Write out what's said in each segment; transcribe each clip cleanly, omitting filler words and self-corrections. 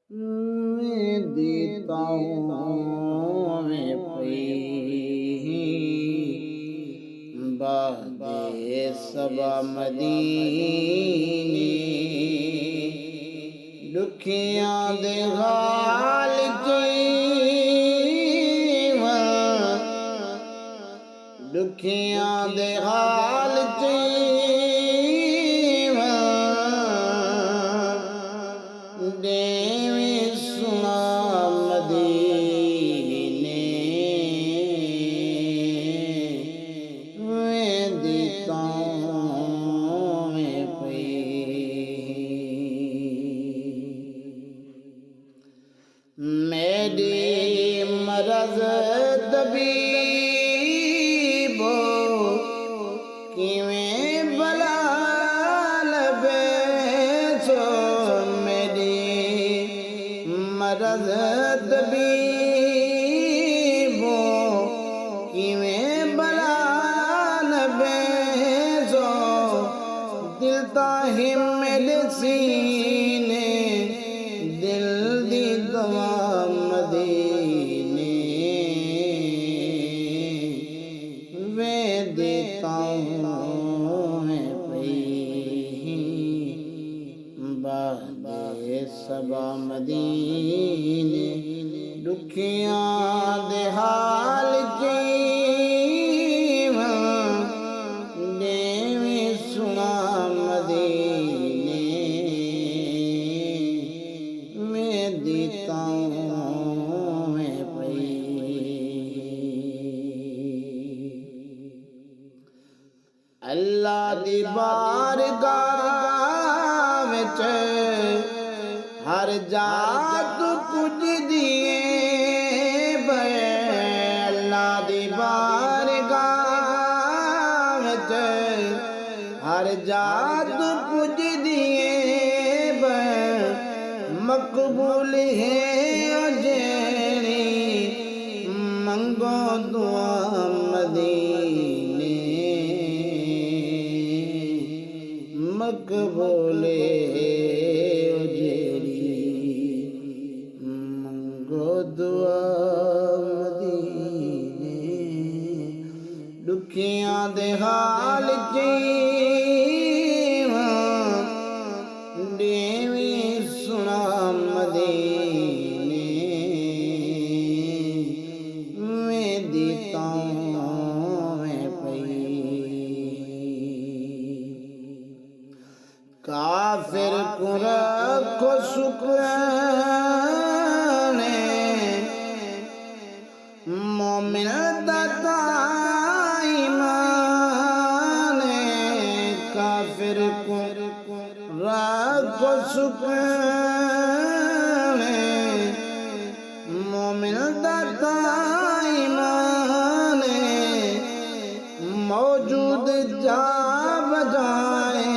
मैं देता हूँ मैं बादे सबा मदीने दुखियां दे हाल दुखियां दे हाल देवी सुना मदीने मैं देता हूँ मैं मेरी मरज़ तबीबो किवें भला लबे मेरी मरज़ तबीबो किवें भला लबे दिल ताहि मेरे सीने दिल दी दवा मदीने वे देता हूँ मैं बादे सबा मदीने दुखियां दे हाल देवी सुना मदीने मैं देता हूँ मैं अल्लाह दी बारगाह विच हर जात कुछ दिए अल्लाह दी बारगाह विच हर जात कुछ दिए मकबूल है जेड़ी मंगो दुआ मदीने मकबूल जेड़ी मंगो दुआ मदीने दुखियां दे हाल देवी सुना मदीने मैं देता हूँ मैं काफिर को रखो शुक्राने मोमिन दाता ईमान काफिर को रखो शुक्राने मोमिन दाता ईमान मौजूद जा बजाए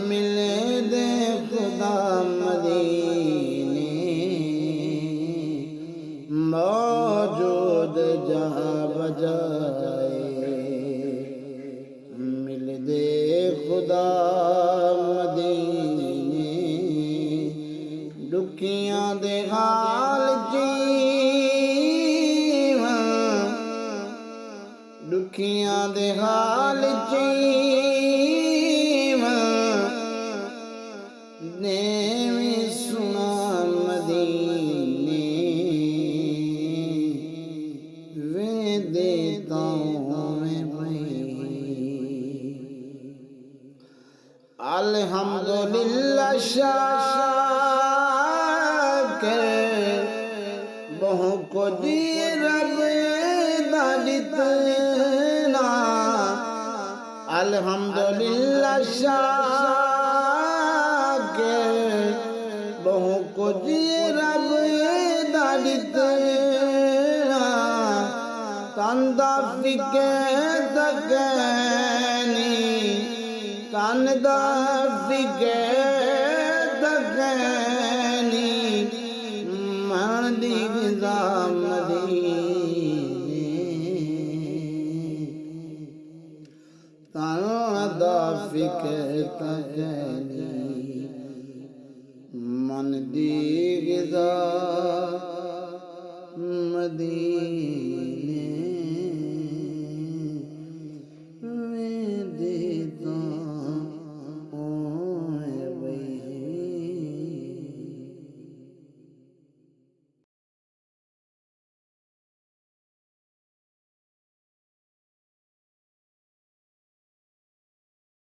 मिले दे खुदा मदीने मौजूद जा बजाए मिल दे खुदा मदीने दुखियां दे हाल दुखियां दे हाल देवी सुना मदीने वे देता हूँ मैं अल्हम्दुलिल्लाह शाकिर बहु को दी रब दादितना अल्हम्दुलिल्लाह शाकिर बहु को दी रब दादितना तंदा फिके दगनी तंदा फिके दगनी मन दी मदीने तंदा फिके दगनी मन दी ग़िज़ा मदीना।